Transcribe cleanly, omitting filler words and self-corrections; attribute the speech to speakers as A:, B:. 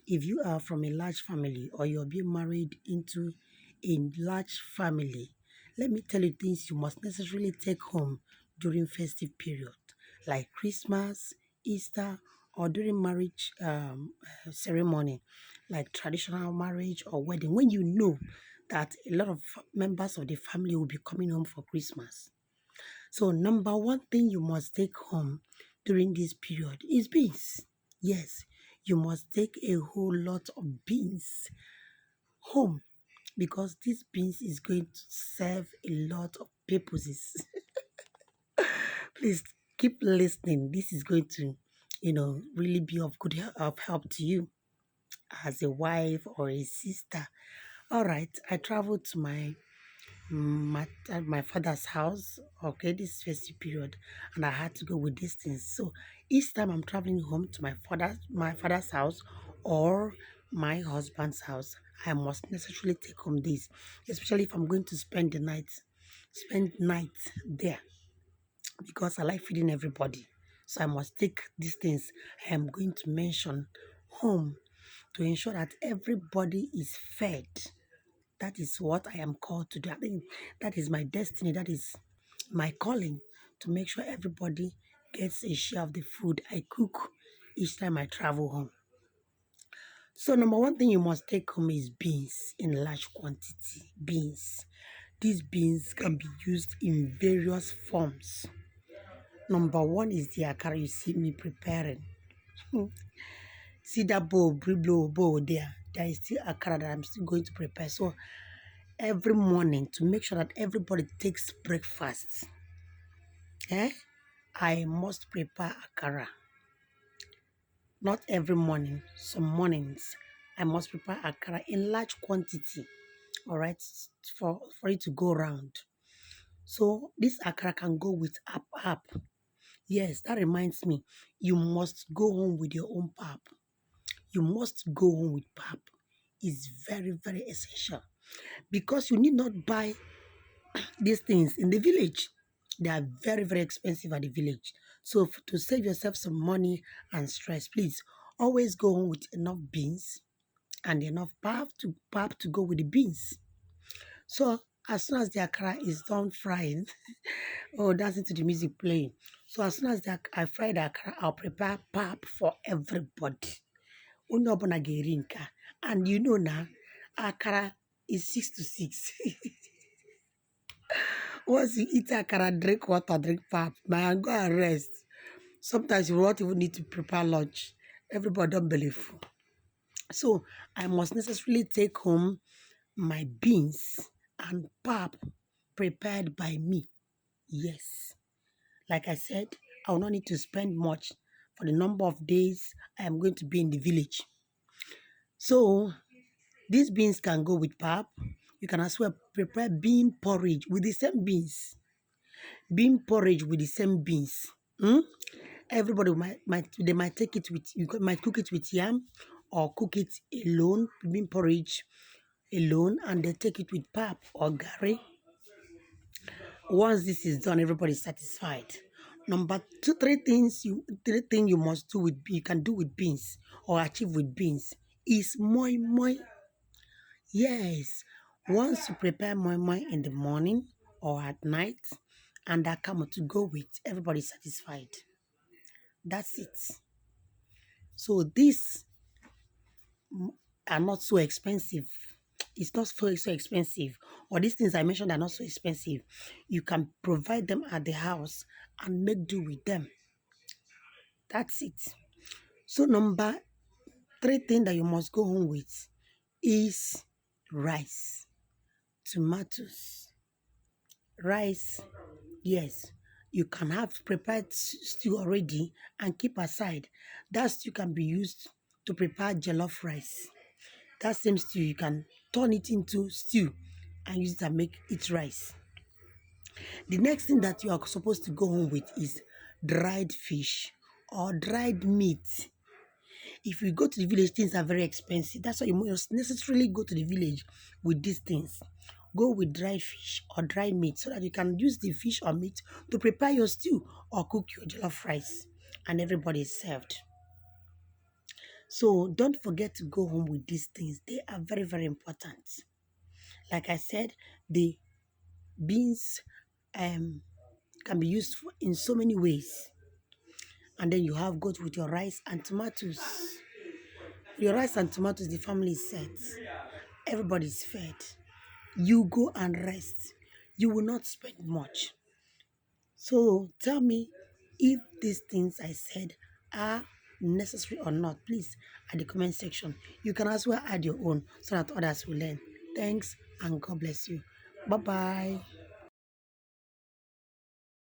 A: If you are from a large family or you're being married into a large family, let me tell you things you must necessarily take home during festive period, like Christmas, Easter, or during marriage ceremony, like traditional marriage or wedding, when you know that a lot of members of the family will be coming home for Christmas. So, number one thing you must take home during this period is beans. Yes, you must take a whole lot of beans home because this beans is going to serve a lot of purposes. Please keep listening. This is going to, really be of of help to you as a wife or a sister. All right, I traveled to my father's house, okay, this festive period, and I had to go with these things. So each time I'm traveling home to my father's house or my husband's house, I must necessarily take home this, especially if I'm going to spend night there because I like feeding everybody. So I must take these things I am going to mention home to ensure that everybody is fed. That is what I am called to do. I think that is my destiny. That is my calling to make sure everybody gets a share of the food I cook each time I travel home. So, number one thing you must take home is beans in large quantity. Beans. These beans can be used in various forms. Number one is the akara you see me preparing. See that bowl there. There is still akara that I'm still going to prepare. So every morning to make sure that everybody takes breakfast, eh? I must prepare akara. Not every morning, some mornings I must prepare akara in large quantity, all right, for it to go round. So this akara can go with app. Yes, that reminds me, you must go home with your own pap. You must go home with pap. It's very, very essential because you need not buy these things in the village. They are very, very expensive at the village. So to save yourself some money and stress, please always go home with enough beans and enough pap to go with the beans. So as soon as the akara is done frying, oh, dancing to the music playing. So as soon as I fry the akara, I'll prepare pap for everybody. Onye ọbụla ga-eri nke a. And you know now, akara is 6 to 6. Once you eat akara, drink water, drink pap, man, go and rest. Sometimes you won't even need to prepare lunch. Everybody don't believe. So I must necessarily take home my beans and pap prepared by me. Yes. Like I said, I will not need to spend much for the number of days I am going to be in the village. So these beans can go with pap. You can as well prepare bean porridge with the same beans. Bean porridge with the same beans. Everybody might take it with might cook it with yam or cook it alone, bean porridge alone, and they take it with pap or gari. Once this is done, everybody's satisfied. Number two, three things you must do you can do with beans or achieve with beans is moi moi. Yes, once you prepare moi moi in the morning or at night, and akamo to go with, everybody's satisfied. That's it. So these are not so expensive. It's not so expensive. Or these things I mentioned are not so expensive. You can provide them at the house and make do with them. That's it. So number three thing that you must go home with is rice, tomatoes, rice. Yes, you can have prepared stew already and keep aside. That stew can be used to prepare jollof rice. That same stew, you can turn it into stew and use it and make it rice. The next thing that you are supposed to go home with is dried fish or dried meat. If you go to the village, things are very expensive. That's why you must necessarily go to the village with these things. Go with dried fish or dried meat so that you can use the fish or meat to prepare your stew or cook your jollof rice and everybody is served. So don't forget to go home with these things. They are very, very important. Like I said, the beans can be used in so many ways. And then you have got with your rice and tomatoes. Your rice and tomatoes, the family is set. Everybody's fed. You go and rest. You will not spend much. So tell me if these things I said are necessary or not. Please, at the comment section. You can as well add your own so that others will learn. Thanks and God bless you. Bye bye.